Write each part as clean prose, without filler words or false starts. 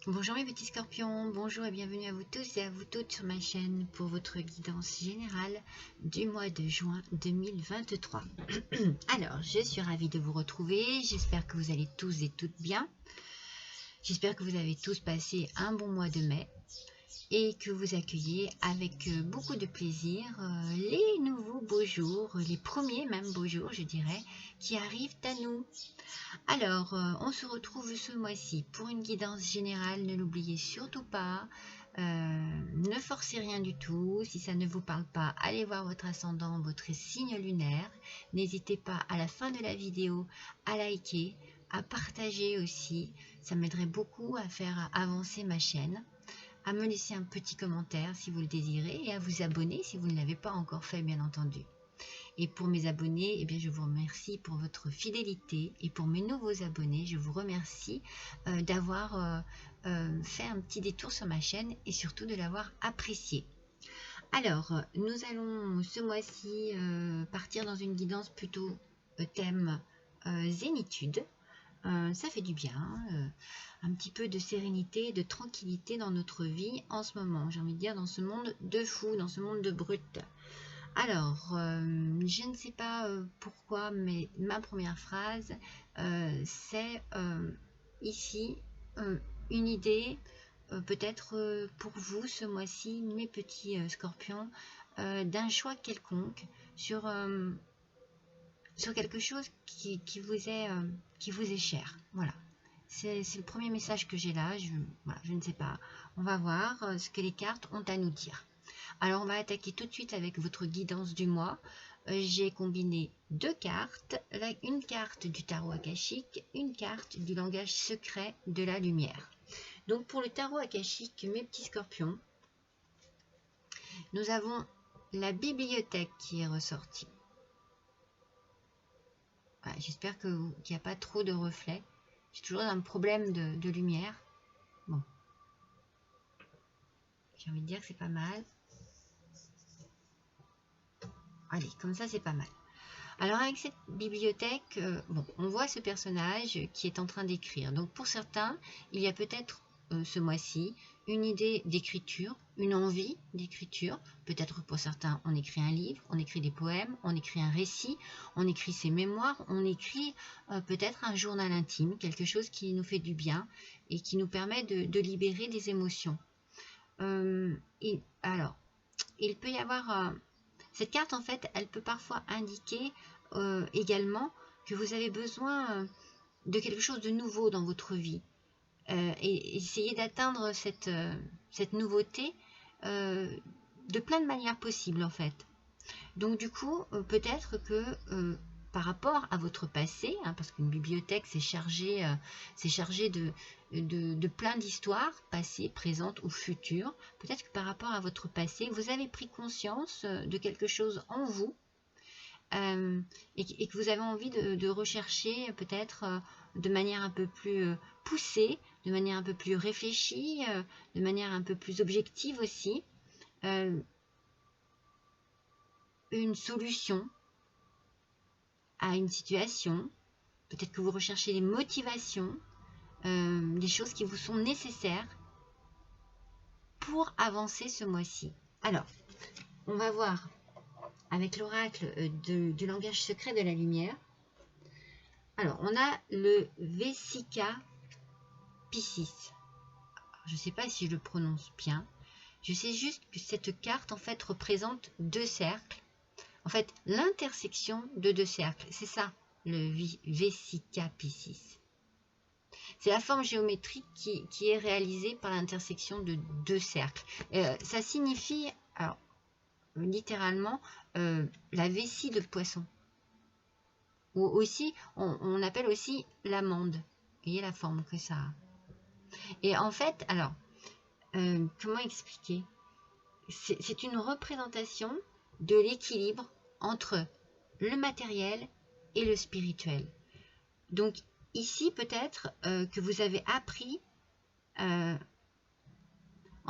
Bonjour mes petits scorpions, bonjour et bienvenue à vous tous et à vous toutes sur ma chaîne pour votre guidance générale du mois de juin 2023. Alors, je suis ravie de vous retrouver, j'espère que vous allez tous et toutes bien. J'espère que vous avez tous passé un bon mois de mai et que vous accueillez avec beaucoup de plaisir les nouveaux beaux jours, les premiers même beaux jours je dirais, qui arrivent à nous. Alors, on se retrouve ce mois-ci pour une guidance générale, ne l'oubliez surtout pas, ne forcez rien du tout, si ça ne vous parle pas, allez voir votre ascendant, votre signe lunaire, n'hésitez pas à la fin de la vidéo à liker, à partager aussi, ça m'aiderait beaucoup à faire avancer ma chaîne, à me laisser un petit commentaire si vous le désirez et à vous abonner si vous ne l'avez pas encore fait bien entendu. Et pour mes abonnés, eh bien, je vous remercie pour votre fidélité. Et pour mes nouveaux abonnés, je vous remercie d'avoir fait un petit détour sur ma chaîne et surtout de l'avoir apprécié. Alors, nous allons ce mois-ci partir dans une guidance plutôt thème zénitude. Ça fait du bien, un petit peu de sérénité, de tranquillité dans notre vie en ce moment. J'ai envie de dire dans ce monde de fou, dans ce monde de brut. Alors, je ne sais pas pourquoi, mais ma première phrase, c'est ici une idée, peut-être pour vous ce mois-ci, mes petits scorpions, d'un choix quelconque sur quelque chose qui vous est cher. Voilà. C'est le premier message que j'ai là. Voilà, je ne sais pas. On va voir ce que les cartes ont à nous dire. Alors, on va attaquer tout de suite avec votre guidance du mois. J'ai combiné deux cartes, une carte du tarot akashique, une carte du langage secret de la lumière. Donc, pour le tarot akashique, mes petits scorpions, nous avons la bibliothèque qui est ressortie. Voilà, j'espère qu'il n'y a pas trop de reflets. J'ai toujours un problème de lumière. Bon. J'ai envie de dire que c'est pas mal. Allez, comme ça, c'est pas mal. Alors, avec cette bibliothèque, bon, on voit ce personnage qui est en train d'écrire. Donc, pour certains, il y a peut-être ce mois-ci une idée d'écriture, une envie d'écriture. Peut-être pour certains, on écrit un livre, on écrit des poèmes, on écrit un récit, on écrit ses mémoires, on écrit peut-être un journal intime, quelque chose qui nous fait du bien et qui nous permet de libérer des émotions. Alors, il peut y avoir... cette carte, en fait, elle peut parfois indiquer également que vous avez besoin de quelque chose de nouveau dans votre vie. Et essayez d'atteindre cette nouveauté de plein de manières possibles, en fait. Donc, du coup, peut-être que par rapport à votre passé, hein, parce qu'une bibliothèque, c'est chargé de plein d'histoires, passées, présentes ou futures. Peut-être que par rapport à votre passé, vous avez pris conscience de quelque chose en vous et que vous avez envie de rechercher peut-être de manière un peu plus poussée, de manière un peu plus réfléchie, de manière un peu plus objective aussi, une solution à une situation. Peut-être que vous recherchez des motivations, des choses qui vous sont nécessaires pour avancer ce mois-ci. Alors, on va voir avec l'oracle du langage secret de la lumière. Alors, on a le Vesica Piscis. Je ne sais pas si je le prononce bien. Je sais juste que cette carte, en fait, représente deux cercles. En fait, l'intersection de deux cercles. C'est ça, le Vesica Piscis. C'est la forme géométrique qui est réalisée par l'intersection de deux cercles. Ça signifie, alors, littéralement, la vessie de poisson. Ou aussi, on appelle aussi l'amande. Vous voyez la forme que ça a. Et en fait, alors, comment expliquer? C'est une représentation de l'équilibre entre le matériel et le spirituel. Donc, ici, peut-être que vous avez appris, en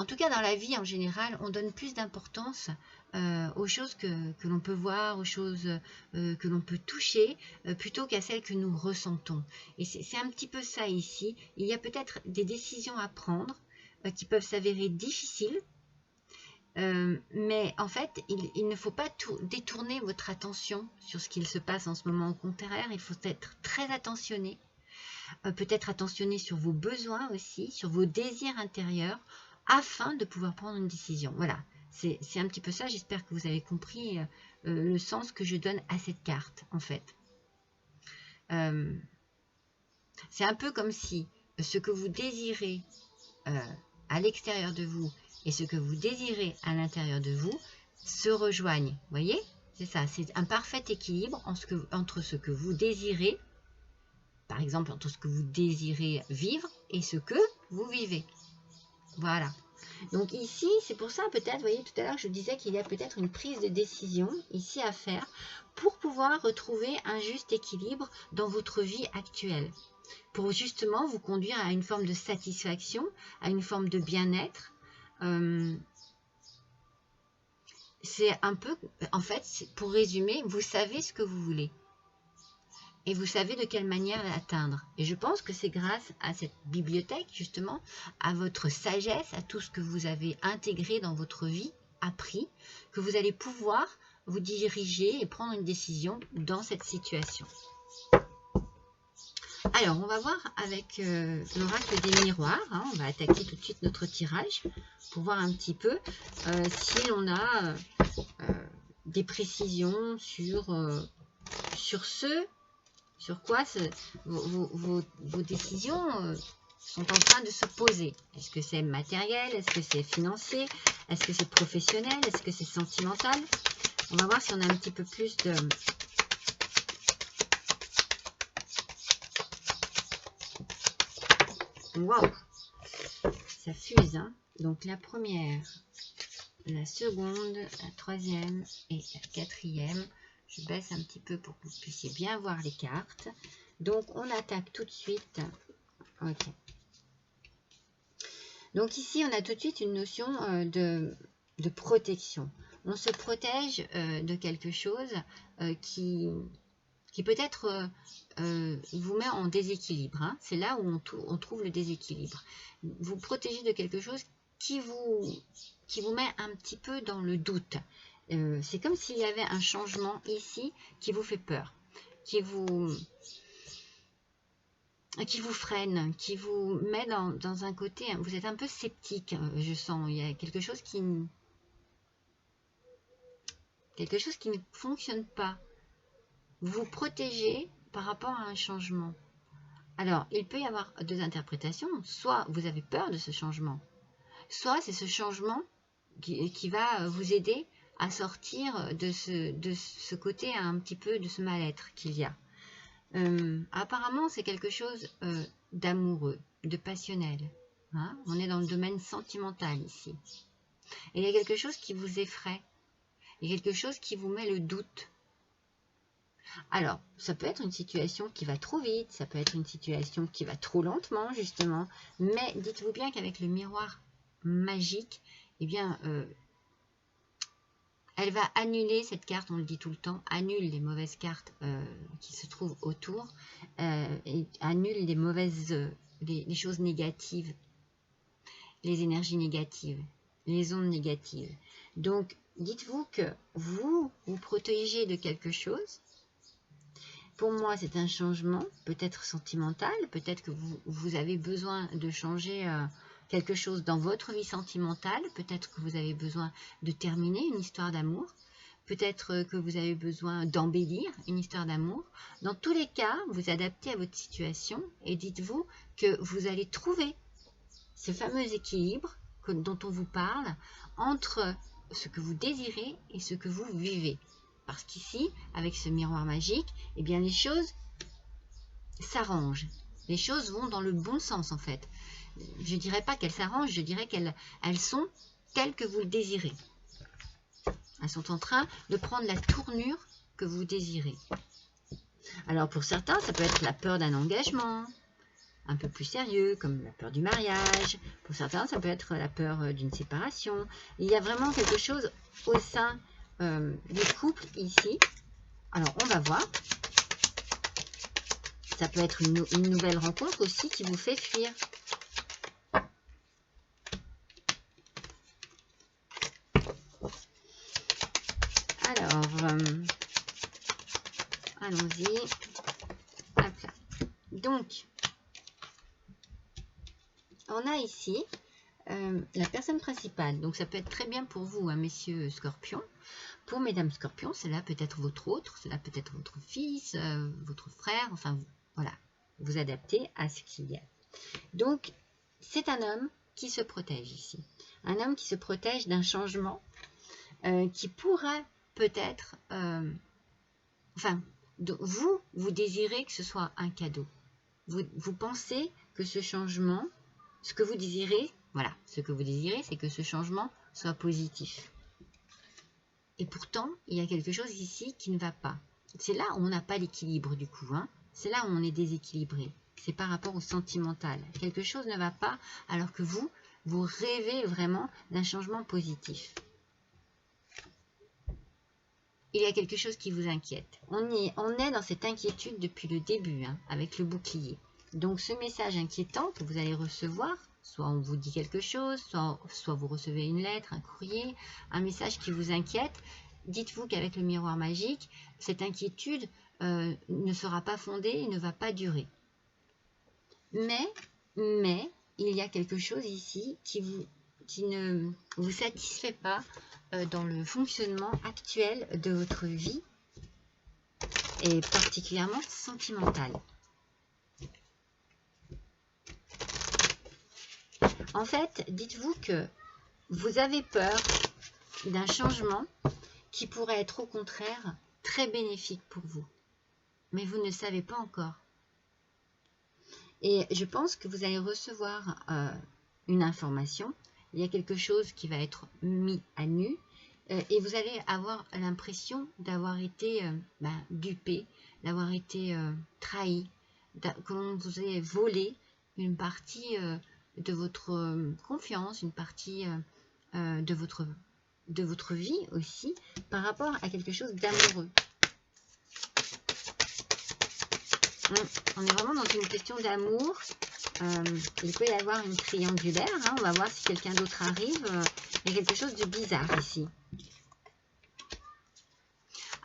tout cas dans la vie en général, on donne plus d'importance aux choses que l'on peut voir, aux choses que l'on peut toucher, plutôt qu'à celles que nous ressentons. Et c'est un petit peu ça ici. Il y a peut-être des décisions à prendre qui peuvent s'avérer difficiles, mais en fait, il ne faut pas détourner votre attention sur ce qu'il se passe en ce moment. Au contraire, il faut être très attentionné, peut-être attentionné sur vos besoins aussi, sur vos désirs intérieurs, afin de pouvoir prendre une décision. Voilà, c'est un petit peu ça. J'espère que vous avez compris le sens que je donne à cette carte, en fait. C'est un peu comme si ce que vous désirez à l'extérieur de vous et ce que vous désirez à l'intérieur de vous se rejoignent. Vous voyez? C'est ça, c'est un parfait équilibre entre ce que vous désirez, par exemple entre ce que vous désirez vivre et ce que vous vivez. Voilà. Donc ici, c'est pour ça peut-être, vous voyez, tout à l'heure je disais qu'il y a peut-être une prise de décision ici à faire pour pouvoir retrouver un juste équilibre dans votre vie actuelle. Pour justement vous conduire à une forme de satisfaction, à une forme de bien-être. C'est un peu, en fait, pour résumer, vous savez ce que vous voulez. Et vous savez de quelle manière l'atteindre. Et je pense que c'est grâce à cette bibliothèque, justement, à votre sagesse, à tout ce que vous avez intégré dans votre vie, appris, que vous allez pouvoir vous diriger et prendre une décision dans cette situation. Alors, on va voir avec l'oracle des miroirs. Hein, on va attaquer tout de suite notre tirage pour voir un petit peu si l'on a des précisions sur quoi vos décisions sont en train de se poser. Est-ce que c'est matériel? Est-ce que c'est financier? Est-ce que c'est professionnel? Est-ce que c'est sentimental? On va voir si on a un petit peu plus de... Waouh, ça fuse, hein. Donc la première, la seconde, la troisième et la quatrième. Je baisse un petit peu pour que vous puissiez bien voir les cartes. Donc on attaque tout de suite. Ok. Donc ici on a tout de suite une notion de protection. On se protège de quelque chose qui peut-être vous met en déséquilibre. Hein. C'est là où on trouve le déséquilibre. Vous protégez de quelque chose qui vous met un petit peu dans le doute. C'est comme s'il y avait un changement ici qui vous fait peur, qui vous freine, qui vous met dans un côté, vous êtes un peu sceptique, je sens. Il y a quelque chose qui ne fonctionne pas. Vous vous protégez par rapport à un changement. Alors, il peut y avoir deux interprétations. Soit vous avez peur de ce changement, soit c'est ce changement qui va vous aider à sortir de ce côté un petit peu de ce mal-être qu'il y a. Apparemment, c'est quelque chose d'amoureux, de passionnel. Hein? On est dans le domaine sentimental ici. Et il y a quelque chose qui vous effraie. Il y a quelque chose qui vous met le doute. Alors, ça peut être une situation qui va trop vite, ça peut être une situation qui va trop lentement, justement. Mais dites-vous bien qu'avec le miroir magique, eh bien, elle va annuler cette carte, on le dit tout le temps, annule les mauvaises cartes qui se trouvent autour, et annule les mauvaises, les choses négatives, les énergies négatives, les ondes négatives. Donc, dites-vous que vous protégez de quelque chose. Pour moi, c'est un changement, peut-être sentimental, peut-être que vous avez besoin de changer quelque chose dans votre vie sentimentale, peut-être que vous avez besoin de terminer une histoire d'amour, peut-être que vous avez besoin d'embellir une histoire d'amour. Dans tous les cas, vous adaptez à votre situation et dites-vous que vous allez trouver ce fameux équilibre dont on vous parle entre ce que vous désirez et ce que vous vivez. Parce qu'ici, avec ce miroir magique, eh bien les choses s'arrangent. Les choses vont dans le bon sens en fait. Je ne dirais pas qu'elles s'arrangent, je dirais qu'elles sont telles que vous le désirez. Elles sont en train de prendre la tournure que vous désirez. Alors pour certains, ça peut être la peur d'un engagement. un peu plus sérieux, comme la peur du mariage. Pour certains, ça peut être la peur d'une séparation. Il y a vraiment quelque chose au sein du couple ici. Alors, on va voir. Ça peut être une nouvelle rencontre aussi qui vous fait fuir. Alors, allons-y. Hop là. Donc, on a ici la personne principale. Donc, ça peut être très bien pour vous, hein, messieurs scorpions. Pour mesdames scorpions, cela peut être votre autre, cela peut être votre fils, votre frère, enfin, voilà. Vous adaptez à ce qu'il y a. Donc, c'est un homme qui se protège ici. Un homme qui se protège d'un changement qui pourrait peut-être... vous désirez que ce soit un cadeau. Vous pensez que ce changement, ce que vous désirez, voilà, ce que vous désirez, c'est que ce changement soit positif. Et pourtant, il y a quelque chose ici qui ne va pas. C'est là où on n'a pas l'équilibre du coup. Hein. C'est là où on est déséquilibré. C'est par rapport au sentimental. Quelque chose ne va pas alors que vous rêvez vraiment d'un changement positif. Il y a quelque chose qui vous inquiète. On est dans cette inquiétude depuis le début, hein, avec le bouclier. Donc ce message inquiétant que vous allez recevoir, soit on vous dit quelque chose, soit vous recevez une lettre, un courrier, un message qui vous inquiète, dites-vous qu'avec le miroir magique, cette inquiétude ne sera pas fondée et ne va pas durer. Mais il y a quelque chose ici qui ne vous satisfait pas dans le fonctionnement actuel de votre vie et particulièrement sentimentale. En fait, dites-vous que vous avez peur d'un changement qui pourrait être au contraire très bénéfique pour vous. Mais vous ne le savez pas encore. Et je pense que vous allez recevoir une information. Il y a quelque chose qui va être mis à nu. Et vous allez avoir l'impression d'avoir été dupé, d'avoir été trahi, qu'on vous ait volé une partie de votre confiance, une partie de votre vie aussi, par rapport à quelque chose d'amoureux. On est vraiment dans une question d'amour. Il peut y avoir une triangulaire. Hein, on va voir si quelqu'un d'autre arrive. Il y a quelque chose de bizarre ici.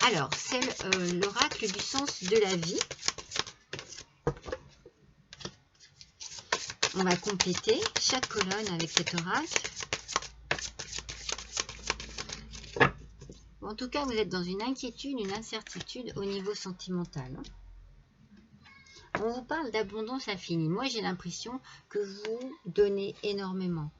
Alors, c'est l'oracle du sens de la vie. On va compléter chaque colonne avec cet oracle. En tout cas, vous êtes dans une inquiétude, une incertitude au niveau sentimental. On vous parle d'abondance infinie. Moi, j'ai l'impression que vous donnez énormément.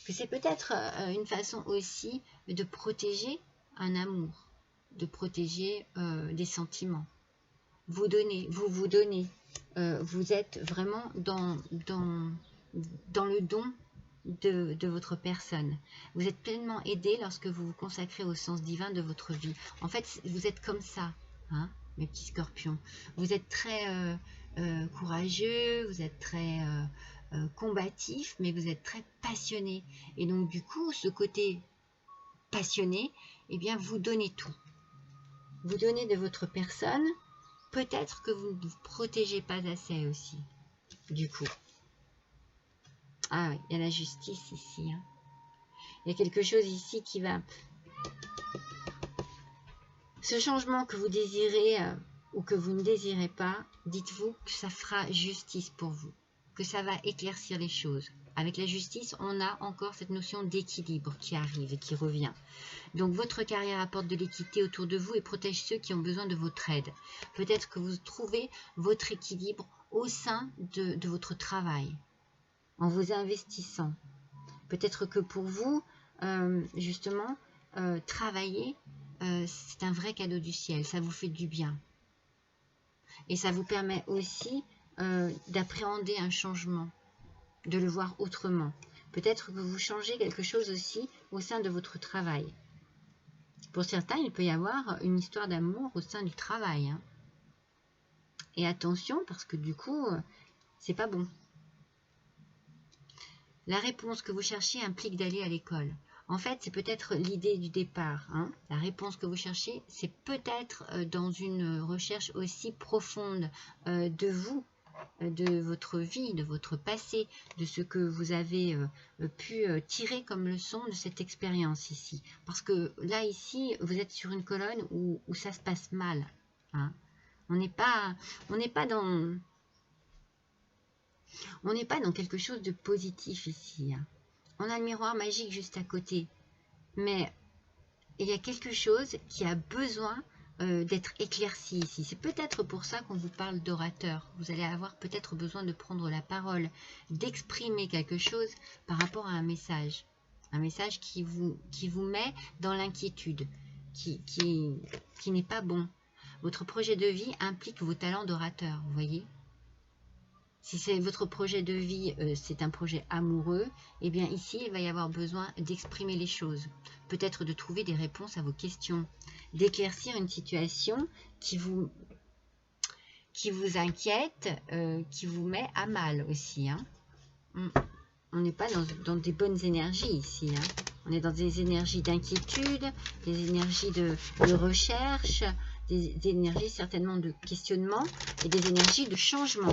Que c'est peut-être une façon aussi de protéger un amour, de protéger des sentiments. Vous donnez, vous donnez. Vous êtes vraiment dans le don de votre personne. Vous êtes pleinement aidé lorsque vous vous consacrez au sens divin de votre vie. En fait, vous êtes comme ça, hein, mes petits scorpions. Vous êtes très courageux, vous êtes très combatif, mais vous êtes très passionné. Et donc, du coup, ce côté passionné, eh bien, vous donnez tout. Vous donnez de votre personne. Peut-être que vous ne vous protégez pas assez aussi, du coup. Ah oui, il y a la justice ici. Hein. Il y a quelque chose ici qui va... Ce changement que vous désirez ou que vous ne désirez pas, dites-vous que ça fera justice pour vous, que ça va éclaircir les choses. Avec la justice, on a encore cette notion d'équilibre qui arrive et qui revient. Donc, votre carrière apporte de l'équité autour de vous et protège ceux qui ont besoin de votre aide. Peut-être que vous trouvez votre équilibre au sein de votre travail, en vous investissant. Peut-être que pour vous, justement, travailler, c'est un vrai cadeau du ciel. Ça vous fait du bien. Et ça vous permet aussi d'appréhender un changement, de le voir autrement. Peut-être que vous changez quelque chose aussi au sein de votre travail. Pour certains, il peut y avoir une histoire d'amour au sein du travail. Hein. Et attention, parce que du coup, c'est pas bon. La réponse que vous cherchez implique d'aller à l'école. En fait, c'est peut-être l'idée du départ. Hein. La réponse que vous cherchez, c'est peut-être dans une recherche aussi profonde de vous, de votre vie, de votre passé, de ce que vous avez pu tirer comme leçon de cette expérience ici. Parce que là, ici, vous êtes sur une colonne où ça se passe mal. Hein. On n'est pas dans quelque chose de positif ici. Hein. On a le miroir magique juste à côté. Mais il y a quelque chose qui a besoin d'être éclairci ici. C'est peut-être pour ça qu'on vous parle d'orateur. Vous allez avoir peut-être besoin de prendre la parole, d'exprimer quelque chose par rapport à un message. Un message qui vous met dans l'inquiétude, qui n'est pas bon. Votre projet de vie implique vos talents d'orateur, vous voyez ? Si c'est votre projet de vie, c'est un projet amoureux, eh bien ici, il va y avoir besoin d'exprimer les choses. Peut-être de trouver des réponses à vos questions, d'éclaircir une situation qui vous inquiète, qui vous met à mal aussi. Hein. On n'est pas dans des bonnes énergies ici. Hein. On est dans des énergies d'inquiétude, des énergies de recherche, des énergies certainement de questionnement et des énergies de changement.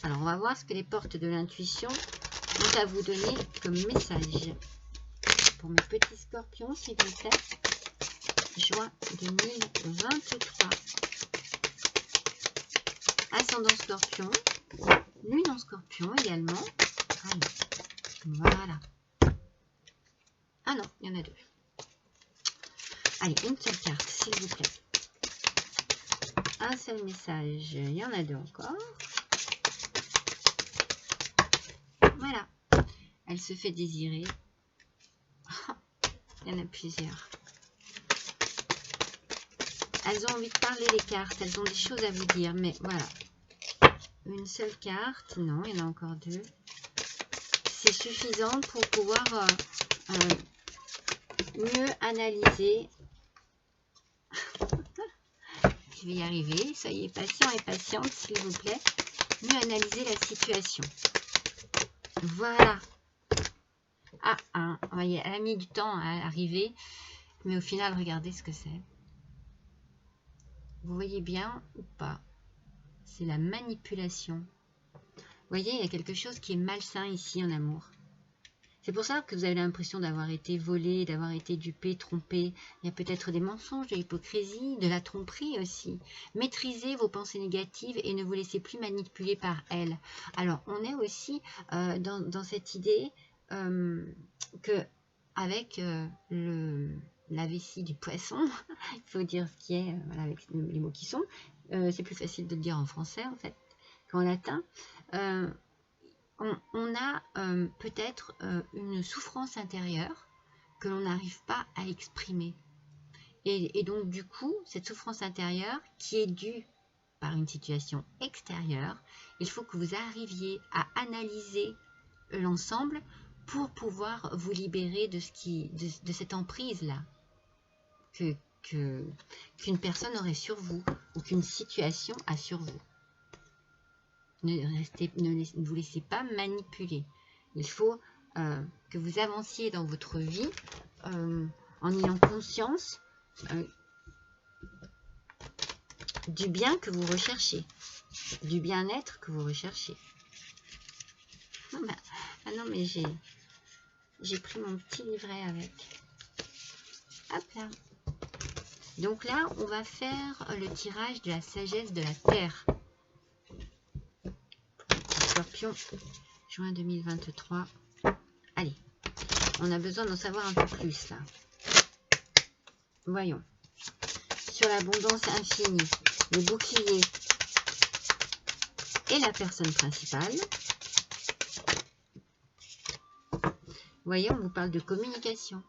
Alors, on va voir ce que les portes de l'intuition ont à vous donner comme message. Pour mes petits scorpions, s'il vous plaît. Juin 2023. Ascendant scorpion. Lune en scorpion également. Allez, voilà. Ah non, il y en a deux. Allez, une seule carte, s'il vous plaît. Un seul message. Il y en a deux encore. Voilà, elle se fait désirer. Il y en a plusieurs. Elles ont envie de parler, les cartes. Elles ont des choses à vous dire. Mais voilà. Une seule carte. Non, il y en a encore deux. C'est suffisant pour pouvoir mieux analyser. Je vais y arriver. Soyez patient et patiente, s'il vous plaît. Mieux analyser la situation. Voilà. Ah, vous voyez, elle a mis du temps à arriver, mais au final, regardez ce que c'est. Vous voyez bien ou pas? C'est la manipulation. Vous voyez, il y a quelque chose qui est malsain ici en amour. C'est pour ça que vous avez l'impression d'avoir été volé, d'avoir été dupé, trompé. Il y a peut-être des mensonges, de l'hypocrisie, de la tromperie aussi. Maîtrisez vos pensées négatives et ne vous laissez plus manipuler par elles. Alors, on est aussi dans cette idée que avec la vessie du poisson, il faut dire ce qui est, voilà, avec les mots qui sont, c'est plus facile de le dire en français en fait qu'en latin. On a peut-être une souffrance intérieure que l'on n'arrive pas à exprimer. Et donc, du coup, cette souffrance intérieure qui est due par une situation extérieure, il faut que vous arriviez à analyser l'ensemble pour pouvoir vous libérer de cette emprise-là qu'une personne aurait sur vous ou qu'une situation a sur vous. Ne vous laissez pas manipuler. Il faut que vous avanciez dans votre vie en ayant conscience du bien que vous recherchez, du bien-être que vous recherchez. Ah non, mais j'ai pris mon petit livret avec. Hop là. Donc là, on va faire le tirage de la sagesse de la Terre. Scorpion, juin 2023. Allez, on a besoin d'en savoir un peu plus là. Voyons. Sur l'abondance infinie, le bouclier et la personne principale. Vous voyez, on vous parle de communication.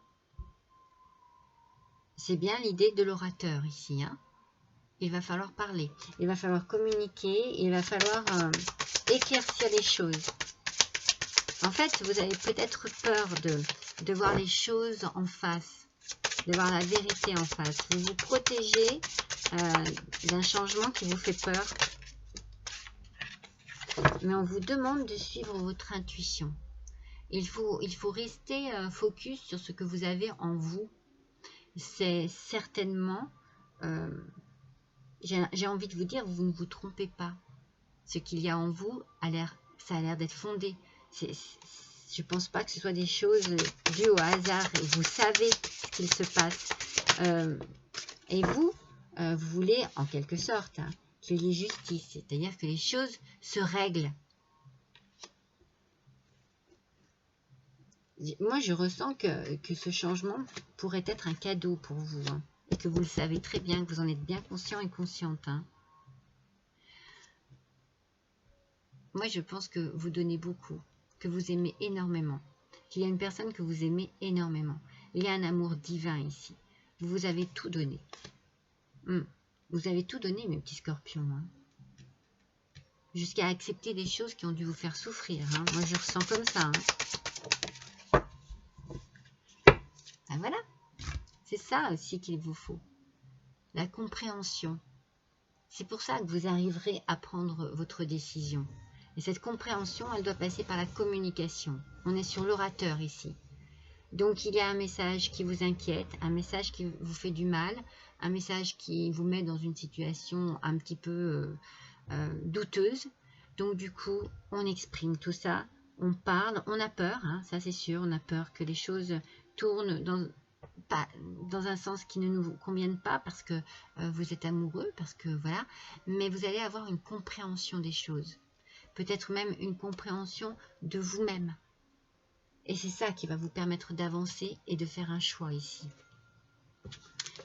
C'est bien l'idée de l'orateur ici. Hein. Il va falloir parler, il va falloir communiquer, il va falloir éclaircir les choses. En fait, vous avez peut-être peur de voir les choses en face, de voir la vérité en face. Vous vous protégez d'un changement qui vous fait peur. Mais on vous demande de suivre votre intuition. Il faut rester focus sur ce que vous avez en vous. C'est certainement, j'ai envie de vous dire, vous ne vous trompez pas. Ce qu'il y a en vous, ça a l'air d'être fondé. Je ne pense pas que ce soit des choses dues au hasard. Vous savez ce qu'il se passe. Et vous voulez, en quelque sorte, hein, qu'il y ait justice. C'est-à-dire que les choses se règlent. Moi, je ressens que ce changement pourrait être un cadeau pour vous. Hein, et que vous le savez très bien, que vous en êtes bien conscient et consciente. Hein. Moi, je pense que vous donnez beaucoup, que vous aimez énormément, qu'il y a une personne que vous aimez énormément. Il y a un amour divin ici. Vous avez tout donné. Vous avez tout donné, mes petits scorpions. Hein. Jusqu'à accepter des choses qui ont dû vous faire souffrir. Hein. Moi, je ressens comme ça. Hein. Ben voilà. C'est ça aussi qu'il vous faut. La compréhension. C'est pour ça que vous arriverez à prendre votre décision. Et cette compréhension, elle doit passer par la communication. On est sur l'orateur ici. Donc, il y a un message qui vous inquiète, un message qui vous fait du mal, un message qui vous met dans une situation un petit peu douteuse. Donc, du coup, on exprime tout ça, on parle, on a peur, hein, ça c'est sûr, on a peur que les choses tournent dans un sens qui ne nous convienne pas parce que vous êtes amoureux, parce que voilà, mais vous allez avoir une compréhension des choses. Peut-être même une compréhension de vous-même. Et c'est ça qui va vous permettre d'avancer et de faire un choix ici.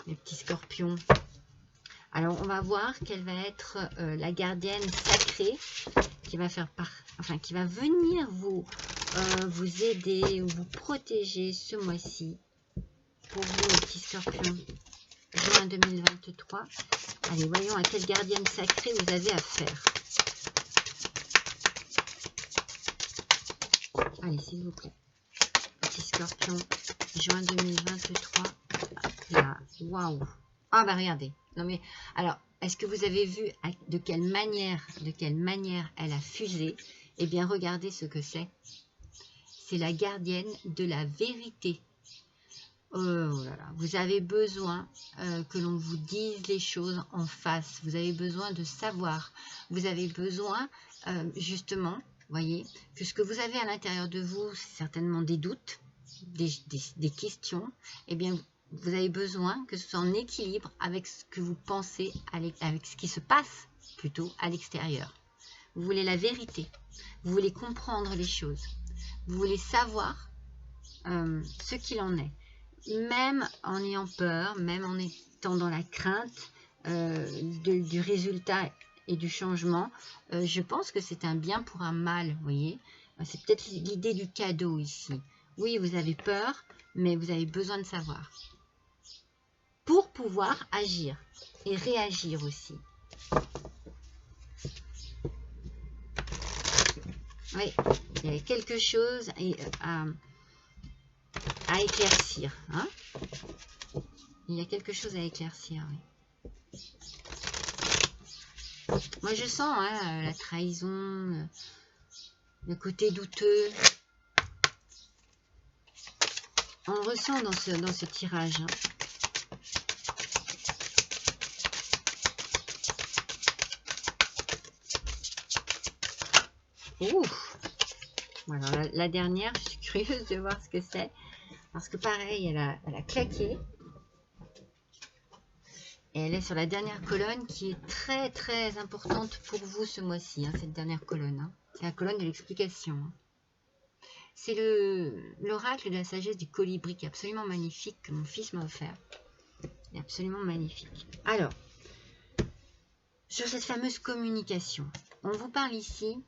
Les petits scorpions. Alors, on va voir quelle va être la gardienne sacrée qui va qui va venir vous aider ou vous protéger ce mois-ci. Pour vous, les petits scorpions, juin 2023. Allez, voyons à quelle gardienne sacrée vous avez affaire. Allez, s'il vous plaît. Petit scorpion, juin 2023. Là, waouh. Ah bah regardez. Non mais, alors, est-ce que vous avez vu de quelle manière elle a fusé? Eh bien, regardez ce que c'est. C'est la gardienne de la vérité. Oh là là, vous avez besoin que l'on vous dise les choses en face. Vous avez besoin de savoir. Vous avez besoin, justement, voyez, que ce que vous avez à l'intérieur de vous, c'est certainement des doutes, des questions. Eh bien, vous avez besoin que ce soit en équilibre avec ce que vous pensez, avec ce qui se passe plutôt à l'extérieur. Vous voulez la vérité. Vous voulez comprendre les choses. Vous voulez savoir ce qu'il en est. Même en ayant peur, même en étant dans la crainte du résultat et du changement, je pense que c'est un bien pour un mal, vous voyez. C'est peut-être l'idée du cadeau ici. Oui, vous avez peur, mais vous avez besoin de savoir. Pour pouvoir agir et réagir aussi. Oui, il y a quelque chose à éclaircir. Hein? Il y a quelque chose à éclaircir, oui. Moi, je sens hein, la trahison, le côté douteux. On le ressent dans ce tirage. Hein. Ouh. Alors, la dernière, je suis curieuse de voir ce que c'est. Parce que pareil, elle a claqué. Et elle est sur la dernière colonne qui est très très importante pour vous ce mois-ci, hein, cette dernière colonne. Hein. C'est la colonne de l'explication. Hein. C'est l'oracle de la sagesse du colibri qui est absolument magnifique, que mon fils m'a offert. Il est absolument magnifique. Alors, sur cette fameuse communication, on vous parle ici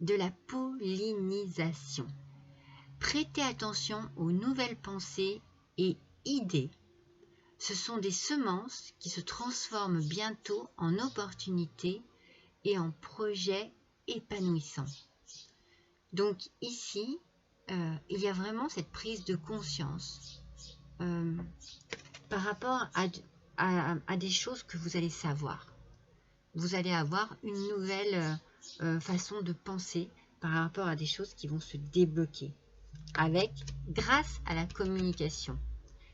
de la pollinisation. Prêtez attention aux nouvelles pensées et idées. Ce sont des semences qui se transforment bientôt en opportunités et en projets épanouissants. Donc ici, il y a vraiment cette prise de conscience par rapport à des choses que vous allez savoir. Vous allez avoir une nouvelle façon de penser par rapport à des choses qui vont se débloquer grâce à la communication.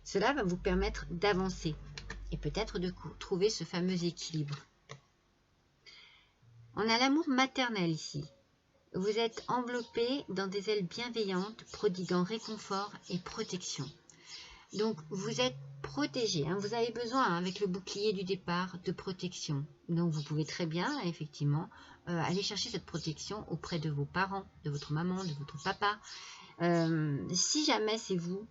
Cela va vous permettre d'avancer et peut-être de trouver ce fameux équilibre. On a l'amour maternel ici. Vous êtes enveloppé dans des ailes bienveillantes, prodiguant réconfort et protection. Donc, vous êtes protégé. Vous avez besoin, avec le bouclier du départ, de protection. Donc, vous pouvez très bien, effectivement, aller chercher cette protection auprès de vos parents, de votre maman, de votre papa. Si jamais c'est vous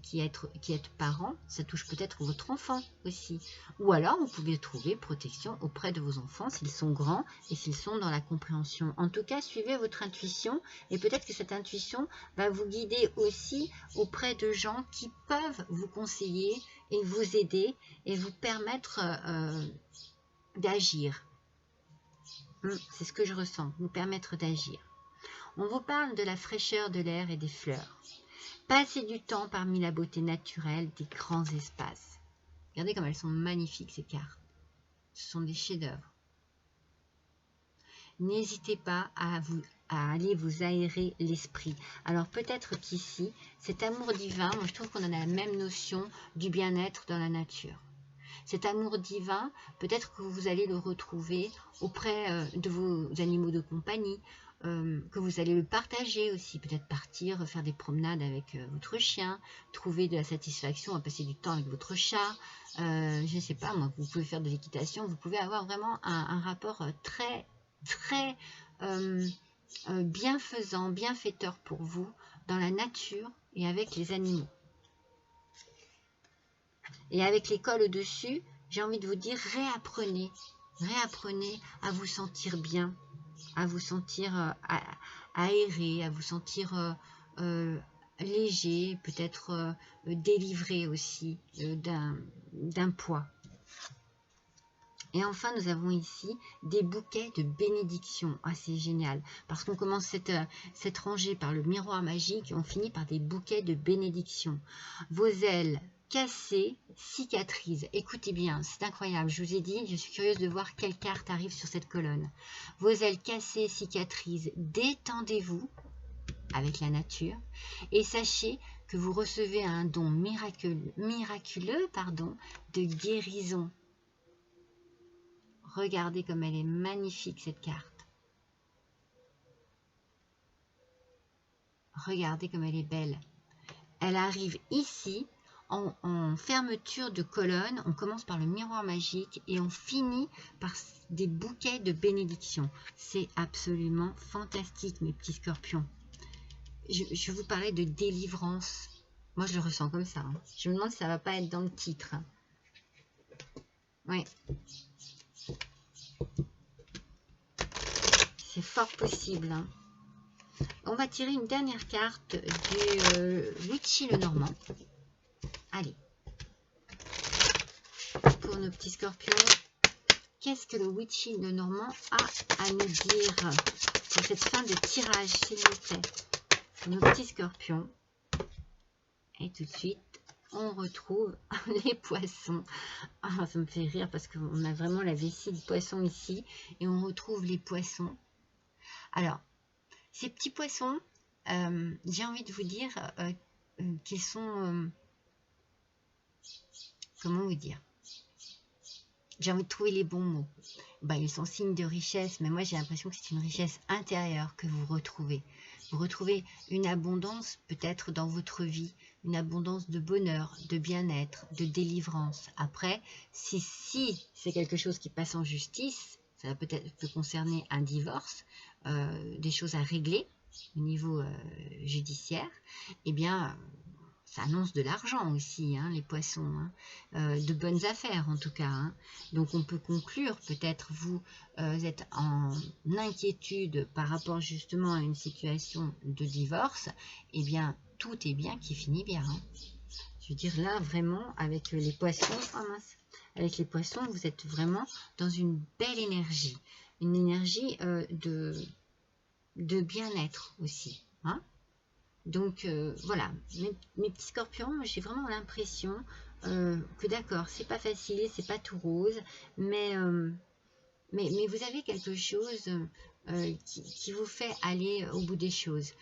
qui êtes parent, ça touche peut-être votre enfant aussi. Ou alors, vous pouvez trouver protection auprès de vos enfants s'ils sont grands et s'ils sont dans la compréhension. En tout cas, suivez votre intuition et peut-être que cette intuition va vous guider aussi auprès de gens qui peuvent vous conseiller et vous aider et vous permettre d'agir. C'est ce que je ressens, vous permettre d'agir. On vous parle de la fraîcheur de l'air et des fleurs. Passez du temps parmi la beauté naturelle des grands espaces. Regardez comme elles sont magnifiques ces cartes. Ce sont des chefs-d'œuvre. N'hésitez pas à aller vous aérer l'esprit. Alors peut-être qu'ici, cet amour divin, moi je trouve qu'on a la même notion du bien-être dans la nature. Cet amour divin, peut-être que vous allez le retrouver auprès de vos animaux de compagnie, que vous allez le partager aussi, peut-être partir, faire des promenades avec votre chien, trouver de la satisfaction à passer du temps avec votre chat, je ne sais pas moi, vous pouvez faire de l'équitation, vous pouvez avoir vraiment un rapport très bienfaisant, bienfaiteur pour vous dans la nature et avec les animaux. Et avec l'école au-dessus, j'ai envie de vous dire, réapprenez à vous sentir bien, à vous sentir aéré, à vous sentir léger, peut-être délivré aussi d'un poids. Et enfin, nous avons ici des bouquets de bénédictions. Ah, c'est génial, parce qu'on commence cette rangée par le miroir magique et on finit par des bouquets de bénédictions. Vos ailes cassées cicatrisent. Écoutez bien, c'est incroyable. Je vous ai dit, je suis curieuse de voir quelle carte arrive sur cette colonne. Vos ailes cassées cicatrisent. Détendez-vous avec la nature et sachez que vous recevez un don miraculeux de guérison. Regardez comme elle est magnifique cette carte. Regardez comme elle est belle. Elle arrive ici en fermeture de colonne. On commence par le miroir magique et on finit par des bouquets de bénédictions. C'est absolument fantastique, mes petits scorpions. Je vous parlais de délivrance. Moi, je le ressens comme ça. Je me demande si ça ne va pas être dans le titre. Oui. C'est fort possible. On va tirer une dernière carte du Witchy le Normand. Allez. Pour nos petits scorpions, qu'est-ce que le Witchy le Normand a à nous dire pour cette fin de tirage, s'il vous plaît? Pour nos petits scorpions. Et tout de suite, on retrouve les poissons. Ah, ça me fait rire parce qu'on a vraiment la vessie de poisson ici. Et on retrouve les poissons. Alors, ces petits poissons, j'ai envie de vous dire qu'ils sont... comment vous dire? J'ai envie de trouver les bons mots. Ils sont signes de richesse, mais moi j'ai l'impression que c'est une richesse intérieure que vous retrouvez. Vous retrouvez une abondance peut-être dans votre vie, une abondance de bonheur, de bien-être, de délivrance. Après, si c'est quelque chose qui passe en justice, ça peut concerner un divorce, des choses à régler au niveau judiciaire, eh bien, ça annonce de l'argent aussi, les poissons, de bonnes affaires en tout cas. Donc on peut conclure, peut-être vous êtes en inquiétude par rapport justement à une situation de divorce, eh bien tout est bien qui finit bien. Je veux dire là vraiment avec les poissons, avec les poissons vous êtes vraiment dans une belle énergie, une énergie de bien-être aussi. Donc voilà, mes petits scorpions, j'ai vraiment l'impression que d'accord, c'est pas facile, c'est pas tout rose, mais vous avez quelque chose qui vous fait aller au bout des choses.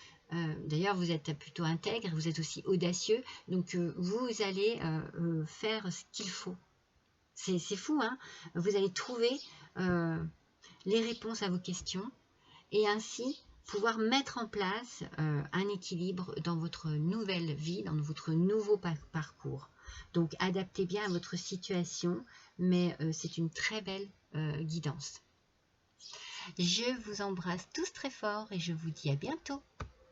D'ailleurs, vous êtes plutôt intègre, vous êtes aussi audacieux, donc vous allez faire ce qu'il faut. C'est fou, hein? Vous allez trouver les réponses à vos questions et ainsi pouvoir mettre en place un équilibre dans votre nouvelle vie, dans votre nouveau parcours. Donc, adaptez bien à votre situation, mais c'est une très belle guidance. Je vous embrasse tous très fort et je vous dis à bientôt.